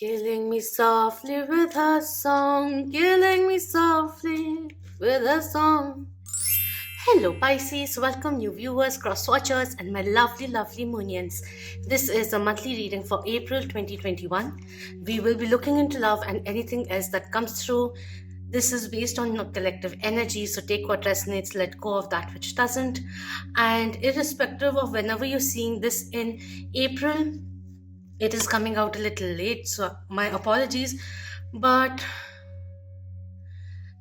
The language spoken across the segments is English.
Killing me softly with her song, killing me softly with her song. Hello, Pisces. Welcome, new viewers, cross watchers, and my lovely, lovely Moonians. This is a monthly reading for April 2021. We will be looking into love and anything else that comes through. This is based on your collective energy, so take what resonates, let go of that which doesn't. And irrespective of whenever you're seeing this in April, it is coming out a little late, so my apologies. But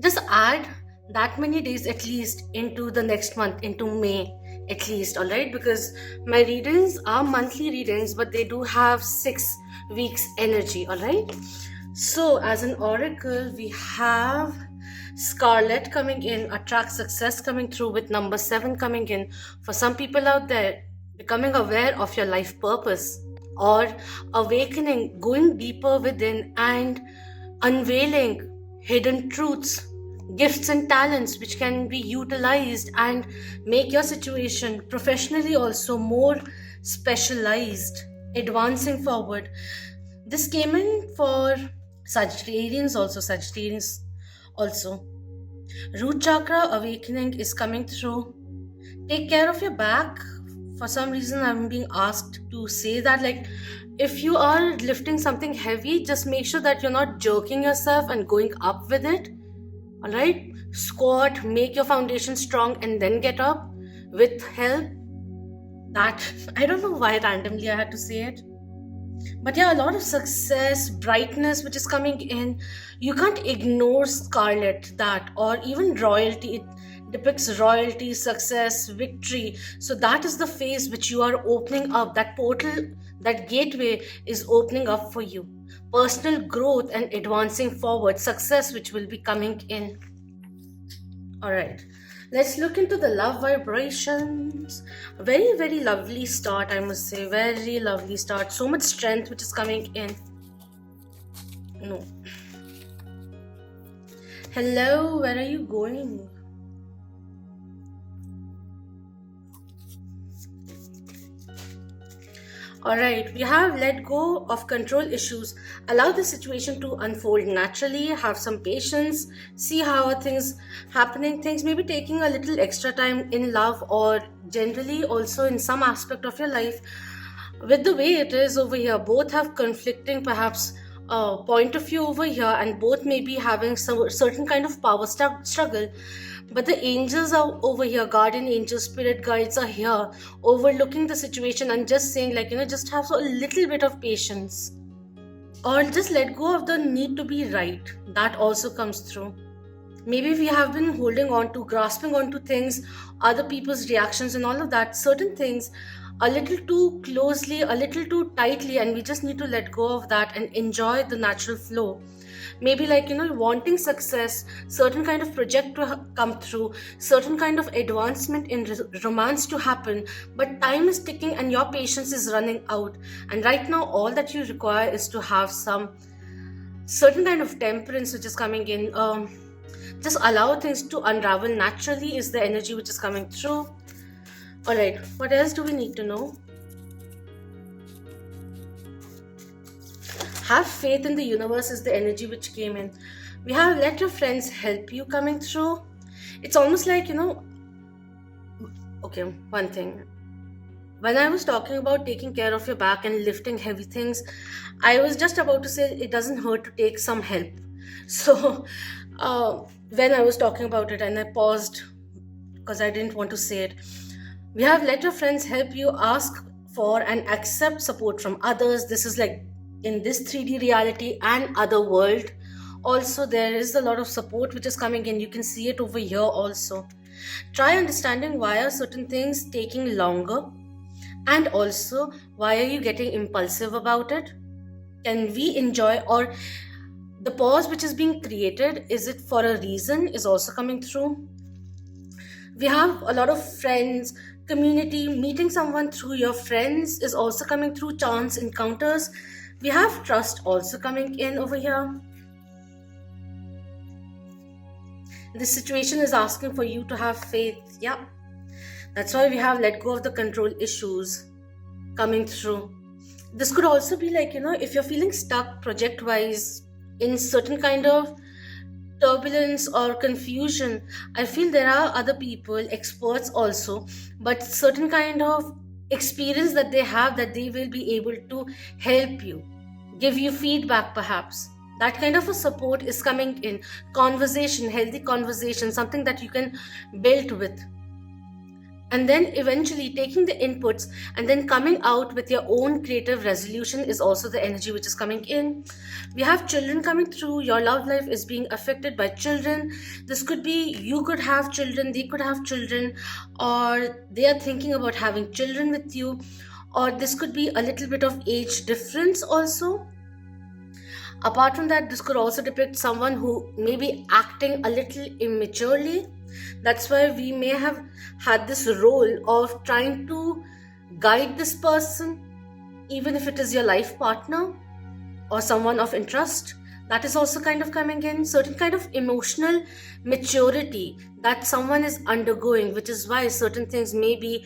just add that many days at least into the next month, into May at least, all right? Because my readings are monthly readings, but they do have 6 weeks energy, all right? So as an oracle, we have Scarlet coming in, attract success coming through with number 7 coming in. For some people out there, becoming aware of your life purpose or awakening, going deeper within and unveiling hidden truths, gifts and talents which can be utilized and make your situation professionally also more specialized, advancing forward. This came in for Sagittarians also. Root chakra awakening is coming through. Take care of your back. For some reason, I'm being asked to say that, like, if you are lifting something heavy, just make sure that you're not jerking yourself and going up with it. All right? Squat, make your foundation strong, and then get up with help. That, I don't know why randomly I had to say it. But yeah, a lot of success, brightness which is coming in. You can't ignore Scarlet, that, or even royalty. It depicts royalty, success, victory. So that is the phase which you are opening up. That portal, that gateway is opening up for you. Personal growth and advancing forward, success which will be coming in. All right. Let's look into the love vibrations. Very, very lovely start, I must say. Very lovely start. So much strength which is coming in. No. Hello, where are you going? Alright, we have let go of control issues. Allow the situation to unfold naturally. Have some patience. See how are things happening. Things maybe taking a little extra time in love or generally also in some aspect of your life. With the way it is over here, both have conflicting perhaps point of view over here, and both may be having some certain kind of power struggle. But the angels are over here, guardian angels, spirit guides are here, overlooking the situation and just saying, like, just have a little bit of patience. Or just let go of the need to be right. That also comes through. Maybe we have been holding on to, grasping onto things, other people's reactions and all of that, certain things a little too closely, a little too tightly, and we just need to let go of that and enjoy the natural flow. Maybe like wanting success, certain kind of project to come through, certain kind of advancement in romance to happen, but time is ticking and your patience is running out. And right now all that you require is to have some certain kind of temperance which is coming in. Just allow things to unravel naturally is the energy which is coming through. All right, what else do we need to know? Have faith in the universe is the energy which came in. We have let your friends help you coming through. It's almost like, okay, one thing. When I was talking about taking care of your back and lifting heavy things, I was just about to say it doesn't hurt to take some help. So when I was talking about it and I paused because I didn't want to say it. We have let your friends help you, ask for and accept support from others. This is like in this 3D reality and other world. Also, there is a lot of support which is coming in. You can see it over here also. Try understanding why are certain things taking longer, and also why are you getting impulsive about it. Can we enjoy, or the pause which is being created, is it for a reason, is also coming through. We have a lot of friends, community, meeting someone through your friends is also coming through, chance encounters. We have trust also coming in over here. This situation is asking for you to have faith. Yeah, that's why we have let go of the control issues coming through. This could also be like, if you're feeling stuck project wise in certain kind of turbulence or confusion, I feel there are other people, experts also, but certain kind of experience that they have, that they will be able to help you, give you feedback perhaps. That kind of a support is coming in. Conversation, healthy conversation, something that you can build with, and then eventually taking the inputs and then coming out with your own creative resolution is also the energy which is coming in. We have children coming through. Your love life is being affected by children. This could be, you could have children, they could have children, or they are thinking about having children with you, or this could be a little bit of age difference also. Apart from that, this could also depict someone who may be acting a little immaturely. That's why we may have had this role of trying to guide this person, even if it is your life partner or someone of interest. That is also kind of coming in. Certain kind of emotional maturity that someone is undergoing, which is why certain things may be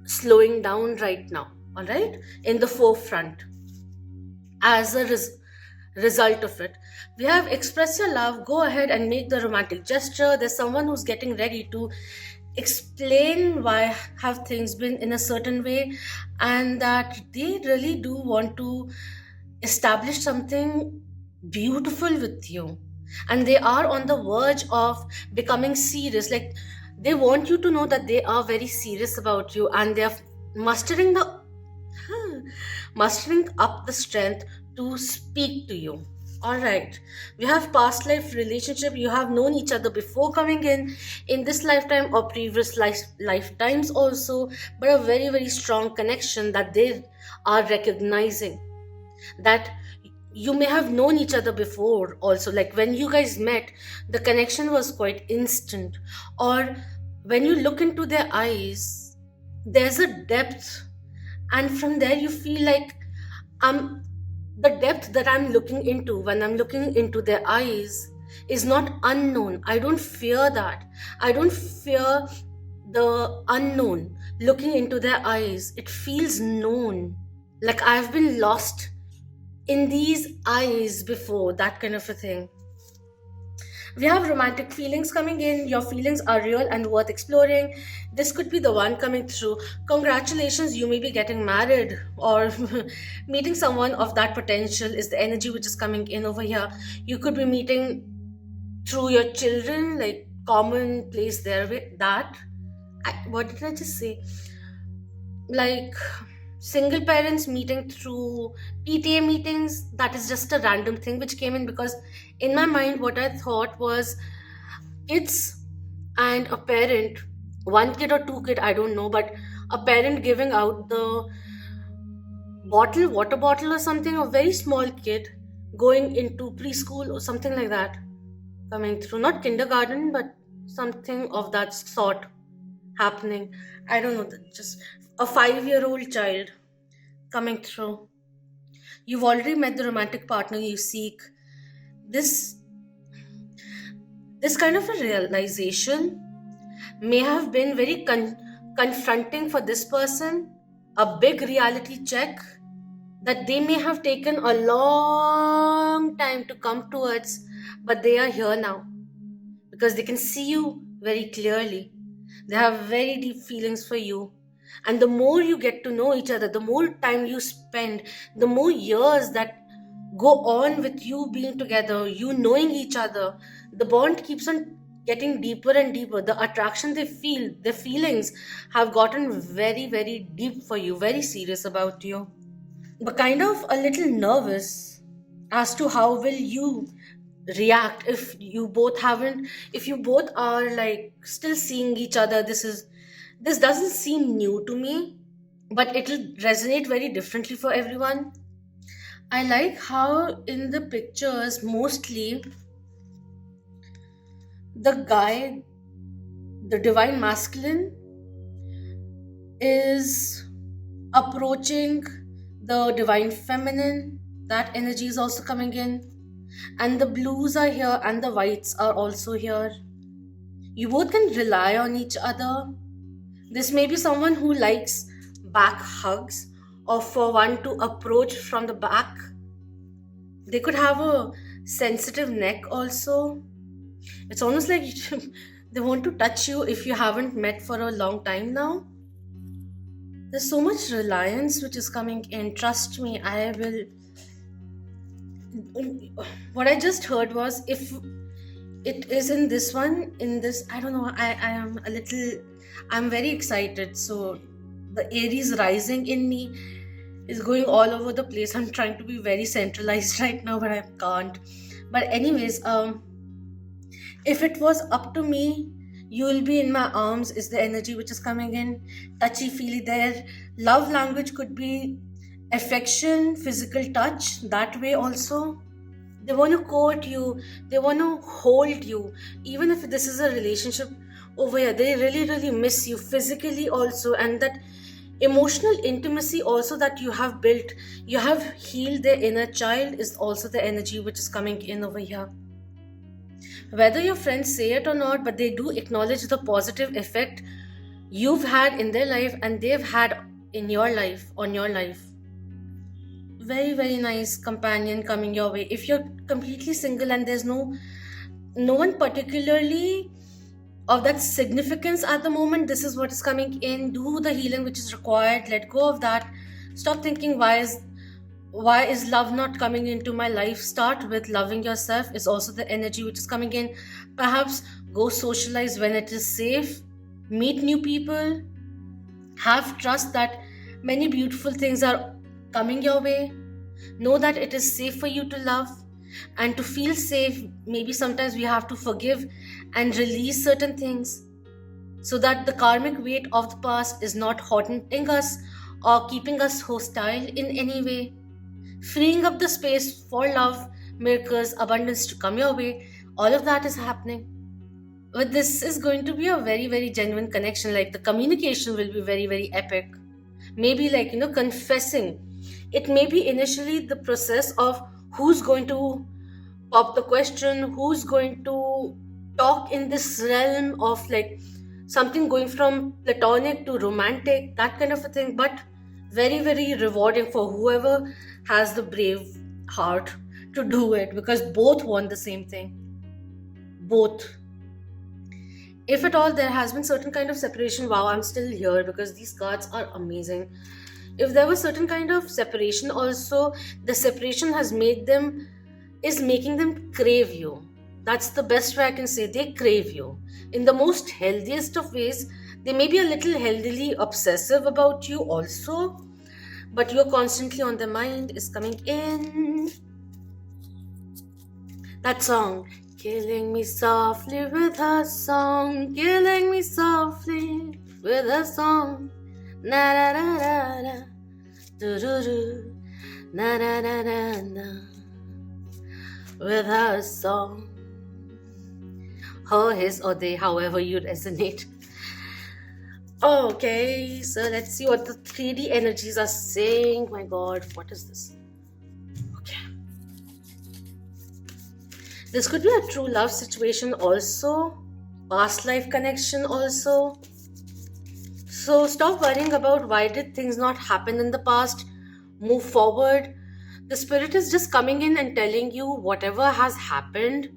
slowing down right now, all right, in the forefront as a result of it. We have express your love, go ahead and make the romantic gesture. There's someone who's getting ready to explain why have things been in a certain way, and that they really do want to establish something beautiful with you, and they are on the verge of becoming serious. Like, they want you to know that they are very serious about you, and they are mustering the mustering up the strength to speak to you. All right, we have past life relationship. You have known each other before coming in this lifetime or previous lifetimes also, but a very very strong connection that they are recognizing, that you may have known each other before also. Like, when you guys met, the connection was quite instant, or when you look into their eyes, there's a depth, and from there you feel like, um the depth that I'm looking into when I'm looking into their eyes is not unknown. I don't fear that. I don't fear the unknown. Looking into their eyes, it feels known, like I've been lost in these eyes before, that kind of a thing. We have romantic feelings coming in. Your feelings are real and worth exploring. This could be the one coming through. Congratulations, you may be getting married, or meeting someone of that potential is the energy which is coming in over here. You could be meeting through your children, like common place there with that. What did I just say? Like, single parents meeting through PTA meetings. That is just a random thing which came in, because in my mind what I thought was kids and a parent, one kid or two kid, I don't know, but a parent giving out the water bottle or something, a very small kid going into preschool or something like that, coming through, not kindergarten, but something of that sort happening. I don't know, just a 5-year-old child coming through. You've already met the romantic partner you seek. This kind of a realization may have been very confronting for this person, a big reality check that they may have taken a long time to come towards, but they are here now because they can see you very clearly. They have very deep feelings for you. And the more you get to know each other, the more time you spend, the more years that go on with you being together, you knowing each other, the bond keeps on getting deeper and deeper. The attraction they feel, their feelings have gotten very, very deep for you, very serious about you. But kind of a little nervous as to how will you react if you both are like still seeing each other. This doesn't seem new to me, but it'll resonate very differently for everyone. I like how in the pictures, mostly the guy, the divine masculine, is approaching the divine feminine. That energy is also coming in. And the blues are here and the whites are also here. You both can rely on each other. This may be someone who likes back hugs, or for one to approach from the back. They could have a sensitive neck also. It's almost like they want to touch you if you haven't met for a long time now. There's so much reliance which is coming in. Trust me, I will. What I just heard was, if it is in this one, in this, I don't know, I am a little, I'm very excited. So the Aries rising in me is going all over the place. I'm trying to be very centralized right now, but I can't. But anyways, if it was up to me, you'll be in my arms is the energy which is coming in. Touchy feely there. Love language could be affection, physical touch, that way also. They want to court you, they want to hold you. Even if this is a relationship over here, they really, really miss you physically also. And that emotional intimacy also that you have built, you have healed their inner child, is also the energy which is coming in over here. Whether your friends say it or not, but they do acknowledge the positive effect you've had in their life and they've had in your life, on your life. Very, very nice companion coming your way. If you're completely single and there's no one particularly of that significance at the moment, this is what is coming in. Do the healing which is required. Let go of that. Stop thinking, why is love not coming into my life? Start with loving yourself is also the energy which is coming in. Perhaps go socialize when it is safe. Meet new people. Have trust that many beautiful things are coming your way. Know that it is safe for you to love. And to feel safe, maybe sometimes we have to forgive and release certain things, so that the karmic weight of the past is not haunting us or keeping us hostile in any way. Freeing up the space for love, miracles, abundance to come your way. All of that is happening. But this is going to be a very, very genuine connection. Like, the communication will be very, very epic. Maybe, like, confessing. It may be initially the process of who's going to pop the question, who's going to talk in this realm of like something going from platonic to romantic, that kind of a thing. But very, very rewarding for whoever has the brave heart to do it, because both want the same thing. Both. If at all there has been certain kind of separation, wow, I'm still here because these cards are amazing. If there was certain kind of separation also, the separation is making them crave you. That's the best way I can say. They crave you in the most healthiest of ways. They may be a little healthily obsessive about you also, but you're constantly on their mind is coming in. That song, killing me softly with a song, killing me softly with a song. Na na na na na, do do do, na na na na na, with a song, her, his, or they, however you resonate. Okay, so let's see what the 3D energies are saying. My God, what is this? Okay, this could be a true love situation also, past life connection also. So stop worrying about why did things not happen in the past. Move forward. The spirit is just coming in and telling you whatever has happened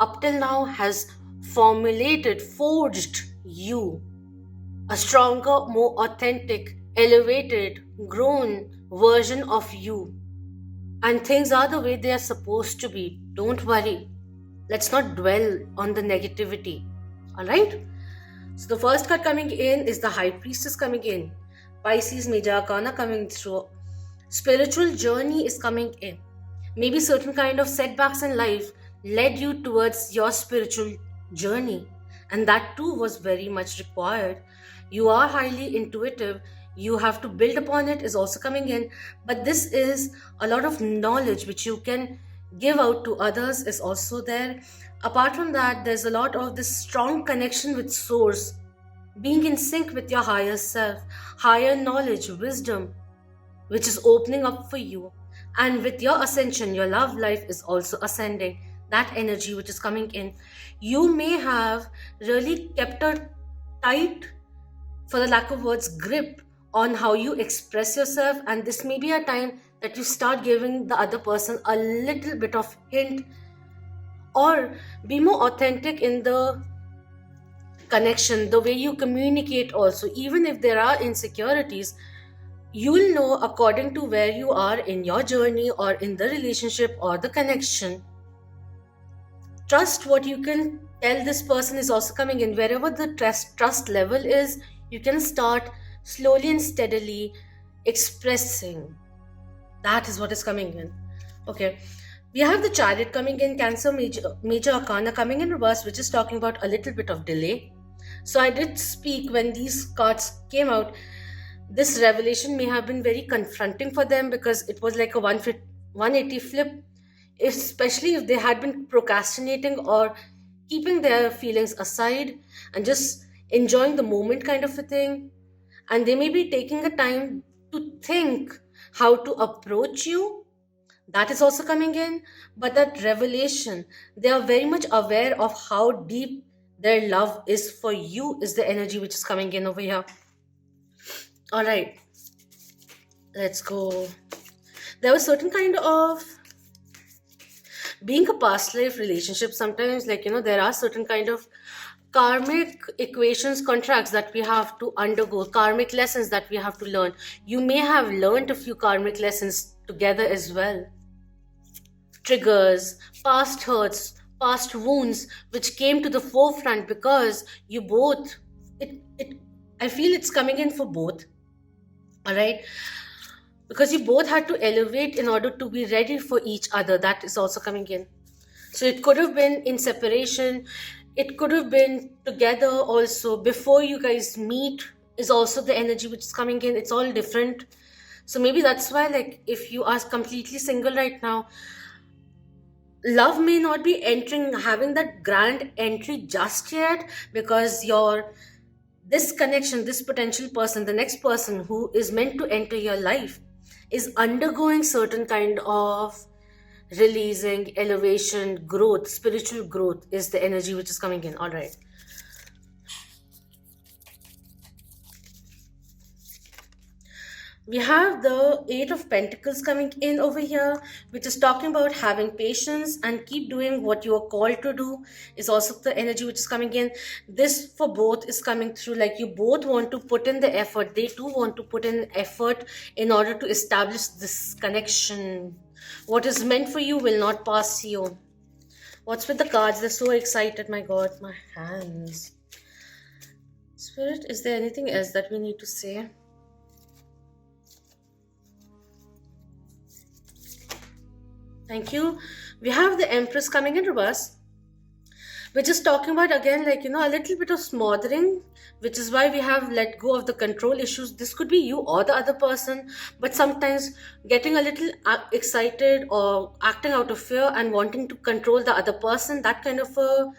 up till now has forged you a stronger, more authentic, elevated, grown version of you. And things are the way they are supposed to be. Don't worry. Let's not dwell on the negativity. Alright? So the first card coming in is the High Priestess coming in. Pisces Major Arcana coming through. Spiritual journey is coming in. Maybe certain kind of setbacks in life led you towards your spiritual journey. And that too was very much required. You are highly intuitive. You have to build upon it is also coming in. But this is a lot of knowledge which you can give out to others is also there. Apart from that, there's a lot of this strong connection with source, being in sync with your higher self, higher knowledge, wisdom, which is opening up for you. And with your ascension, your love life is also ascending. That energy which is coming in. You may have really kept a tight, for the lack of words, grip on how you express yourself, and this may be a time that you start giving the other person a little bit of hint, or be more authentic in the connection, the way you communicate also. Even if there are insecurities, you'll know according to where you are in your journey or in the relationship or the connection. Trust what you can tell this person is also coming in. Wherever the trust level is, you can start slowly and steadily expressing. That is what is coming in. Okay. We have the Chariot coming in, Cancer major arcana coming in reverse, which is talking about a little bit of delay. So I did speak when these cards came out. This revelation may have been very confronting for them, because it was like a 180 flip, especially if they had been procrastinating or keeping their feelings aside and just enjoying the moment kind of a thing. And they may be taking a time to think how to approach you. That is also coming in. But that revelation, they are very much aware of how deep their love is for you, is the energy which is coming in over here. All right, let's go. There was certain kind of being a past life relationship. Sometimes, like, there are certain kind of karmic equations, contracts that we have to undergo, karmic lessons that we have to learn. You may have learned a few karmic lessons together as well. Triggers, past hurts, past wounds, which came to the forefront because you both, I feel it's coming in for both. All right, because you both had to elevate in order to be ready for each other. That is also coming in. So it could have been in separation, it could have been together also. Before you guys meet is also the energy which is coming in. It's all different. So maybe that's why, like, if you are completely single right now, love may not be having that grand entry just yet, because this connection, this potential person, the next person who is meant to enter your life, is undergoing certain kind of releasing, elevation, growth, spiritual growth is the energy which is coming in. All right. We have the Eight of Pentacles coming in over here, which is talking about having patience and keep doing what you are called to do, is also the energy which is coming in. This for both is coming through, like you both want to put in the effort. They too want to put in effort in order to establish this connection. What is meant for you will not pass you. What's with the cards? They're so excited. My God, my hands. Spirit, is there anything else that we need to say? Thank you. We have the Empress coming in reverse, which is talking about, again, like, a little bit of smothering, which is why we have let go of the control issues. This could be you or the other person, but sometimes getting a little excited or acting out of fear and wanting to control the other person, that kind of a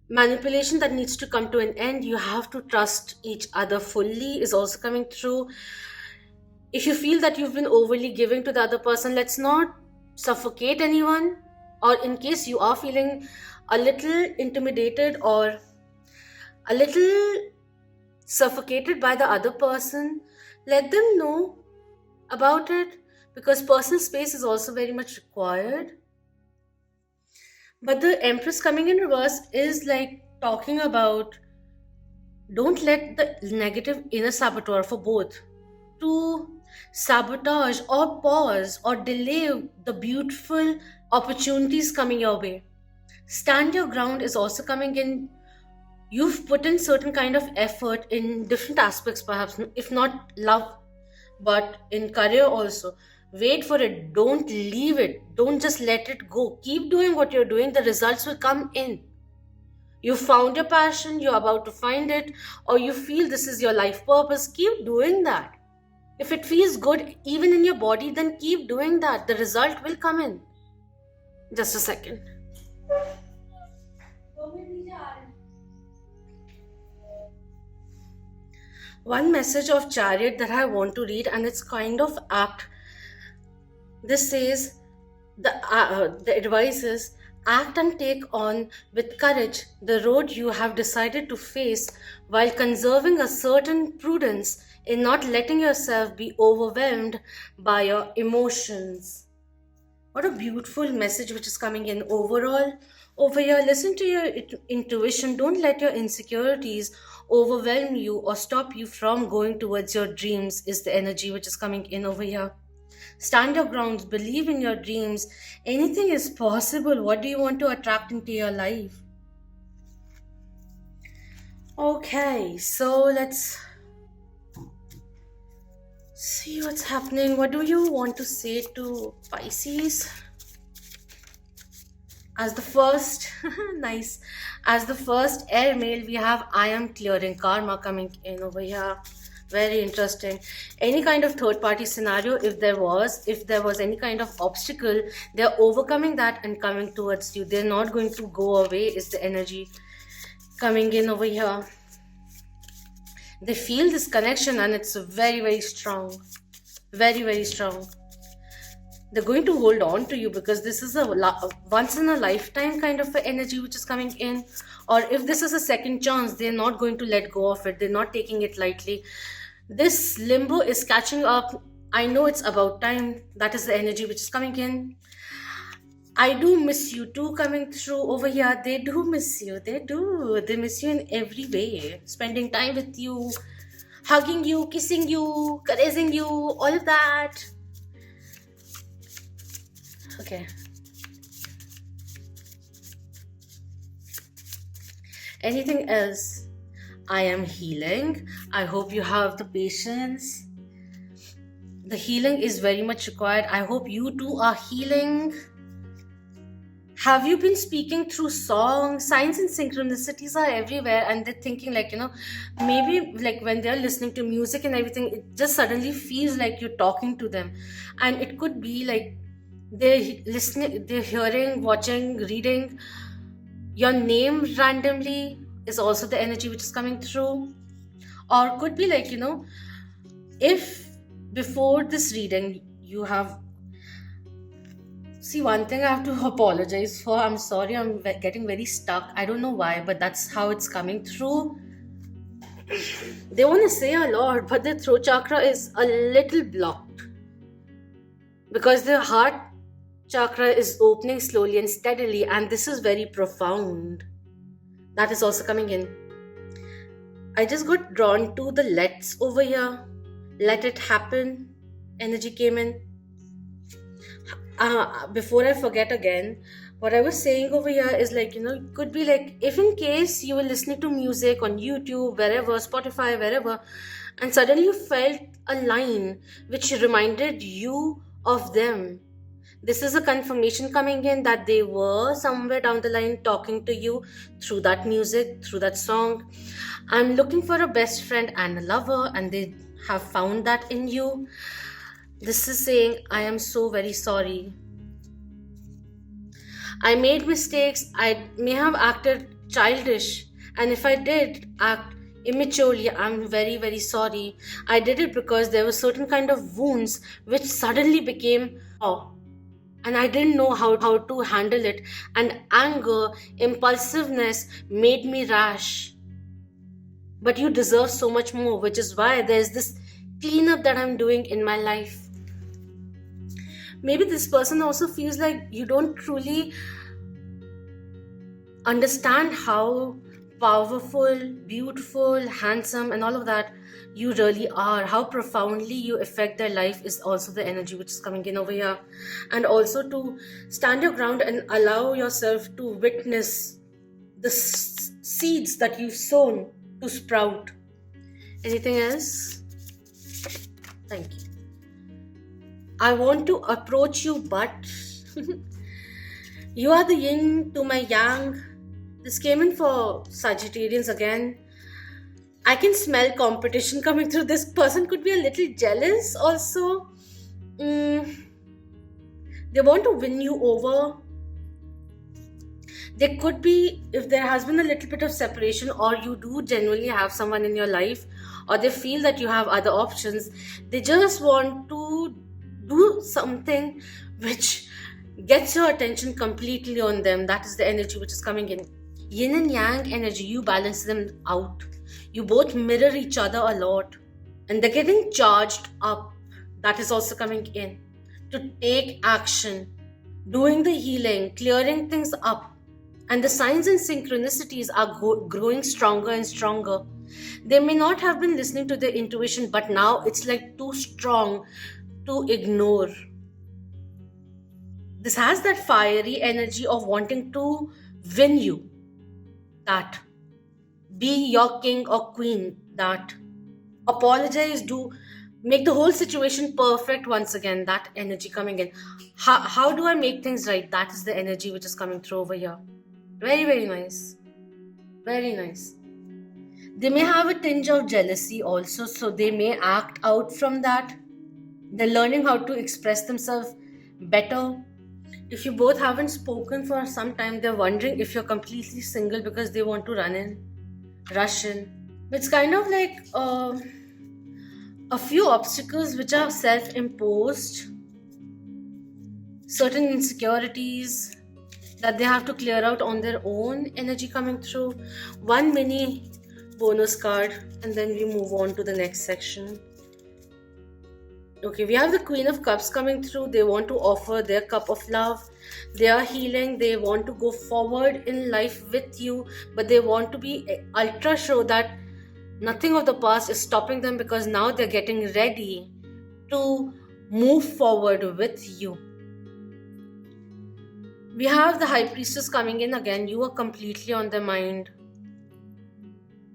manipulation that needs to come to an end. You have to trust each other fully is also coming through. If you feel that you've been overly giving to the other person, let's not suffocate anyone. Or in case you are feeling a little intimidated or a little suffocated by the other person, let them know about it, because personal space is also very much required. But the Empress coming in reverse is like talking about, don't let the negative inner saboteur for both to sabotage or pause or delay the beautiful opportunities coming your way. Stand your ground is also coming in. You've put in certain kind of effort in different aspects, perhaps, if not love, but in career also. Wait for it. Don't leave it. Don't just let it go. Keep doing what you're doing. The results will come in. You found your passion, you're about to find it, or you feel this is your life purpose. Keep doing that. If it feels good even in your body, then keep doing that. The result will come in. Just a second. One message of Chariot that I want to read, and it's kind of apt. This says, the advice is, Act and take on with courage the road you have decided to face while conserving a certain prudence in not letting yourself be overwhelmed by your emotions. What a beautiful message which is coming in overall. Over here, listen to your intuition. Don't let your insecurities overwhelm you or stop you from going towards your dreams, is the energy which is coming in over here. Stand your grounds, believe in your dreams. Anything is possible. What do you want to attract into your life? Okay, so let's see what's happening. What do you want to say to Pisces? As the first, nice. As the first air male, we have I am clearing karma coming in over here. Very interesting. Any kind of third party scenario, if there was any kind of obstacle, they're overcoming that and coming towards you. They're not going to go away, is the energy coming in over here. They feel this connection and it's very, very strong. Very, very strong. They're going to hold on to you because this is a once in a lifetime kind of energy which is coming in. Or if this is a second chance, they're not going to let go of it. They're not taking it lightly. This limbo is catching up. I know it's about time. That is the energy which is coming in. I do miss you too coming through over here. They do miss you. They do. They miss you in every way. Spending time with you, hugging you, kissing you, caressing you, all of that. Okay. Anything else? I am healing. I hope you have the patience. The healing is very much required. I hope you too are healing. Have you been speaking through song? Signs and synchronicities are everywhere, and they're thinking maybe when they're listening to music and everything, it just suddenly feels like you're talking to them. And it could be like they're listening, they're hearing, watching, reading your name randomly is also the energy which is coming through. Or could be if before this reading you have, see, one thing I have to apologize for. I'm sorry, I'm getting very stuck. I don't know why, but that's how it's coming through. They want to say a lot, but their throat chakra is a little blocked because their heart chakra is opening slowly and steadily, and this is very profound. That is also coming in. I just got drawn to the let's over here. Let it happen. Energy came in. Before I forget again, what I was saying over here is it could be if in case you were listening to music on YouTube, wherever, Spotify, wherever, and suddenly you felt a line which reminded you of them. This is a confirmation coming in that they were somewhere down the line talking to you through that music, through that song. I'm looking for a best friend and a lover, and they have found that in you. This is saying, I am so very sorry. I made mistakes. I may have acted childish. And if I did act immaturely, I'm very, very sorry. I did it because there were certain kind of wounds which suddenly became and I didn't know how to handle it. And anger, impulsiveness made me rash. But you deserve so much more, which is why there's this cleanup that I'm doing in my life. Maybe this person also feels like you don't truly understand how powerful, beautiful, handsome, and all of that you really are. How profoundly you affect their life is also the energy which is coming in over here. And also to stand your ground and allow yourself to witness the seeds that you've sown to sprout. Anything else? Thank you. I want to approach you, but you are the yin to my yang. This came in for Sagittarians again. I can smell competition coming through. This person could be a little jealous also. They want to win you over. There could be, if there has been a little bit of separation, or you do genuinely have someone in your life, or they feel that you have other options, they just want to do something which gets your attention completely on them. That is the energy which is coming in. Yin and yang energy, you balance them out. You both mirror each other a lot, and they're getting charged up. That is also coming in to take action, doing the healing, clearing things up. And the signs and synchronicities are growing stronger and stronger. They may not have been listening to their intuition, but now it's like too strong to ignore. This has that fiery energy of wanting to win you, that be your king or queen, that apologize, do make the whole situation perfect once again. That energy coming in. How do I make things right? That is the energy which is coming through over here. Very, very nice. Very nice. They may have a tinge of jealousy also, so they may act out from that. They're learning how to express themselves better. If you both haven't spoken for some time, they're wondering if you're completely single because they want to rush in. It's kind of like a few obstacles which are self-imposed, certain insecurities that they have to clear out on their own, energy coming through. One mini bonus card, and then we move on to the next section. Okay, we have the Queen of Cups coming through. They want to offer their cup of love. They are healing. They want to go forward in life with you, but they want to be ultra sure that nothing of the past is stopping them, because now they're getting ready to move forward with you. We have the High Priestess coming in again. You are completely on their mind.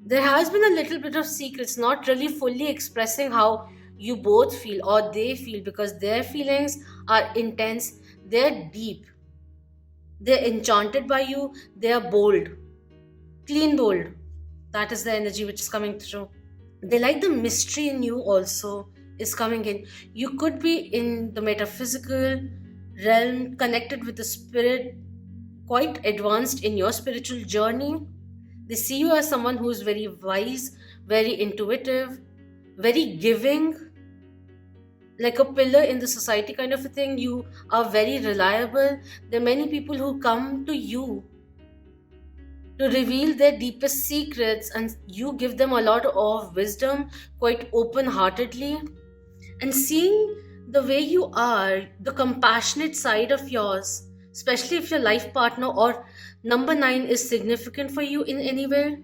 There has been a little bit of secrets, not really fully expressing how you both feel or they feel, because their feelings are intense, they're deep, they're enchanted by you, they are bold, clean bold. That is the energy which is coming through. They like the mystery in you also is coming in. You could be in the metaphysical realm, connected with the spirit, quite advanced in your spiritual journey. They see you as someone who is very wise, very intuitive, very giving, like a pillar in the society kind of a thing. You are very reliable. There are many people who come to you to reveal their deepest secrets, and you give them a lot of wisdom quite open heartedly. And seeing the way you are, the compassionate side of yours, especially if your life partner or number 9 is significant for you in any way,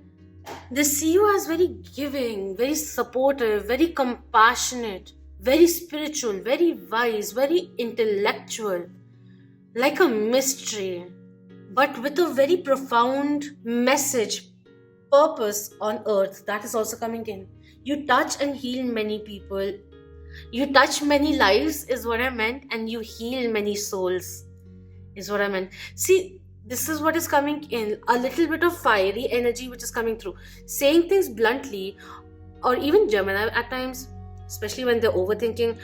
they see you as very giving, very supportive, very compassionate, very spiritual, very wise, very intellectual, like a mystery, but with a very profound message, purpose on earth. That is also coming in. You touch and heal many people. You touch many lives, is what I meant, and you heal many souls, is what I meant. See, this is what is coming in. A little bit of fiery energy which is coming through. Saying things bluntly, or even Gemini at times, especially when they're overthinking,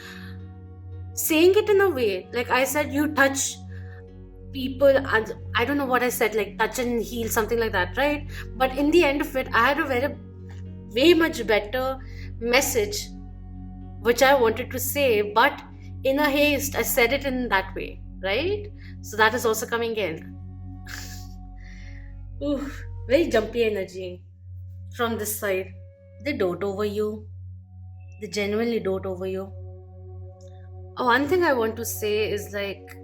saying it in a way, like I said, you touch people, and I don't know what I said, like touch and heal, something like that, right? But in the end of it, I had a way much better message which I wanted to say, but in a haste, I said it in that way, right? So that is also coming in. Ooh, very jumpy energy from this side. They dote over you. They genuinely dote over you. One thing I want to say is, like,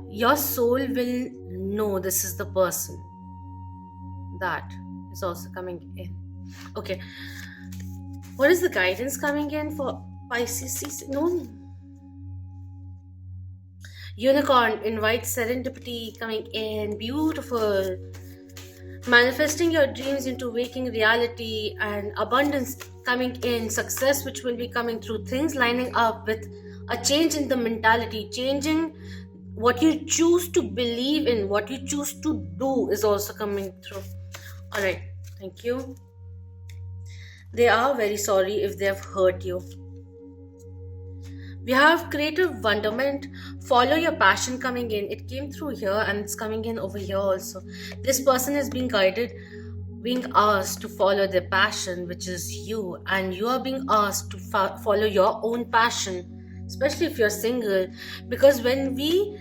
your soul will know this is the person. That is also coming in. Okay. What is the guidance coming in for Pisces? No. Unicorn invites serendipity coming in. Beautiful. Manifesting your dreams into waking reality, and abundance coming in. Success which will be coming through. Things lining up with a change in the mentality. Changing what you choose to believe in, what you choose to do is also coming through. Alright. Thank you. They are very sorry if they have hurt you. We have creative wonderment. Follow your passion coming in. It came through here and it's coming in over here also. This person is being guided, being asked to follow their passion, which is you, and you are being asked to follow your own passion, especially if you're single. Because when we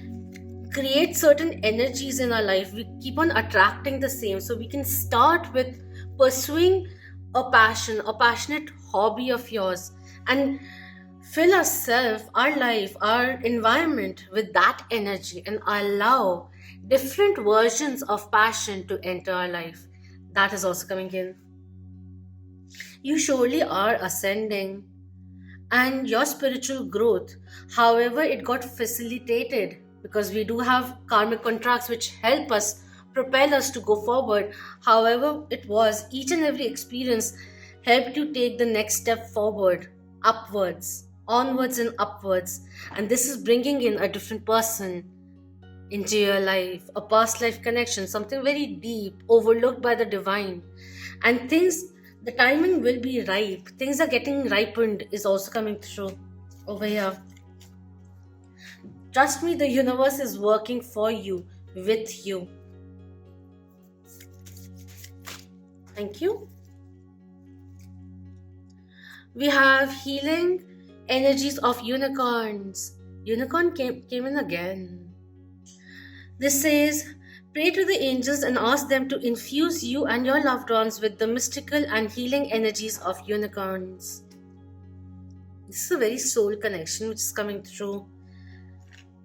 create certain energies in our life. We keep on attracting the same. So we can start with pursuing a passion, a passionate hobby of yours, and fill ourselves, our life, our environment with that energy and allow different versions of passion to enter our life. That is also coming in. You surely are ascending, and your spiritual growth, however it got facilitated, because we do have karmic contracts which help us, propel us to go forward. However it was, each and every experience helped you take the next step forward, upwards, onwards and upwards. And this is bringing in a different person into your life, a past life connection, something very deep, overlooked by the divine. And things, the timing will be ripe. Things are getting ripened, is also coming through over here. Trust me, the universe is working for you, with you. Thank you. We have healing energies of unicorns. Unicorn came in again. This says, pray to the angels and ask them to infuse you and your loved ones with the mystical and healing energies of unicorns. This is a very soul connection which is coming through.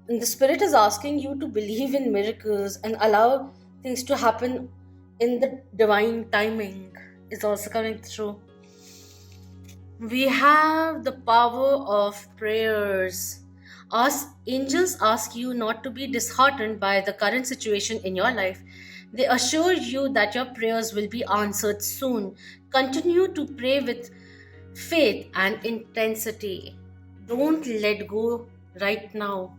And the spirit is asking you to believe in miracles and allow things to happen in the divine timing. Is also coming through. We have the power of prayers. Angels ask you not to be disheartened by the current situation in your life. They assure you that your prayers will be answered soon. Continue to pray with faith and intensity. Don't let go right now.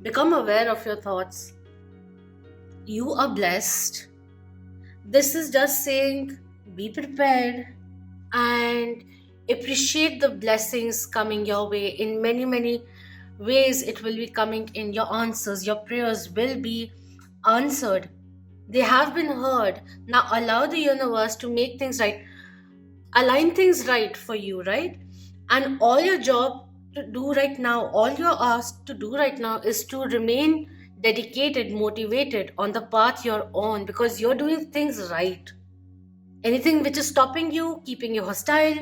Become aware of your thoughts. You are blessed. This is just saying, be prepared and appreciate the blessings coming your way in many, many ways. It will be coming in. Your answers, your prayers will be answered. They have been heard. Now allow the universe to make things right, align things right for you, right? And all your job to do right now, all you're asked to do right now is to remain dedicated, motivated on the path you're on, because you're doing things right. Anything which is stopping you, keeping you hostile,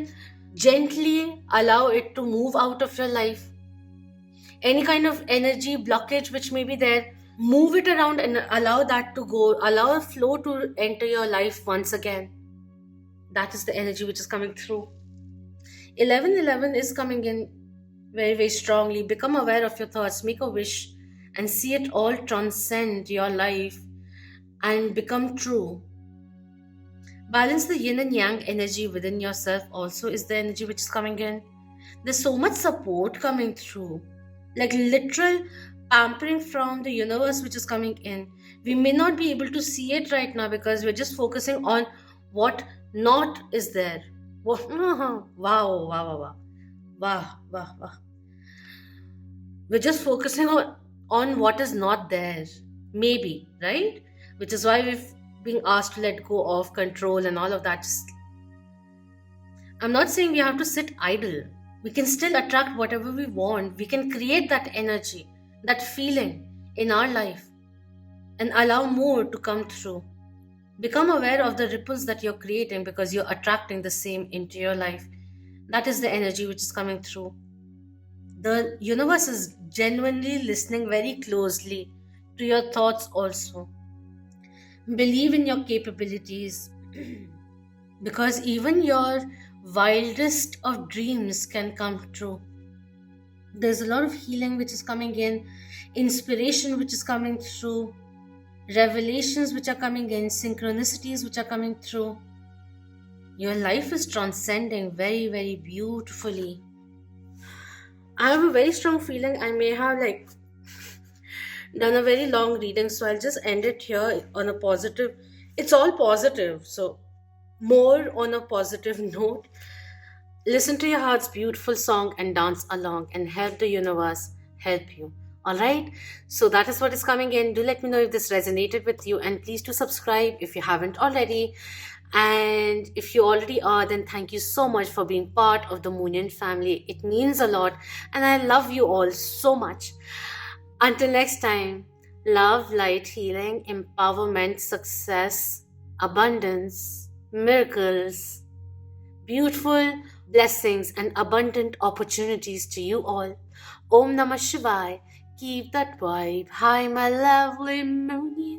gently allow it to move out of your life. Any kind of energy blockage which may be there, move it around and allow that to go. Allow a flow to enter your life once again. That is the energy which is coming through. 1111 is coming in very, very strongly. Become aware of your thoughts, make a wish, and see it all transcend your life and become true. Balance the yin and yang energy within yourself also is the energy which is coming in. There's so much support coming through, like literal pampering from the universe which is coming in. We may not be able to see it right now because we're just focusing on what not is there. Wow, wow, wow, wow, wow, wow, wow. We're just focusing on what is not there, maybe, right? Which is why we've being asked to let go of control and all of that. I'm not saying we have to sit idle. We can still attract whatever we want. We can create that energy, that feeling in our life and allow more to come through. Become aware of the ripples that you're creating because you're attracting the same into your life. That is the energy which is coming through. The universe is genuinely listening very closely to your thoughts also. Believe in your capabilities because even your wildest of dreams can come true. There's a lot of healing which is coming in, inspiration which is coming through, revelations which are coming in, synchronicities which are coming through. Your life is transcending very, very beautifully. I have a very strong feeling I may have done a very long reading, so I'll just end it here on a positive. It's all positive, so more on a positive note. Listen to your heart's beautiful song and dance along and help the universe help you. Alright, so that is what is coming in. Do let me know if this resonated with you, and please do subscribe if you haven't already. And if you already are, then thank you so much for being part of the Moonian family. It means a lot and I love you all so much. Until next time, Love, light, healing, empowerment, success, abundance, miracles, beautiful blessings, and abundant opportunities to you all. Om Namah Shivaya. Keep that vibe high, my lovely Moon.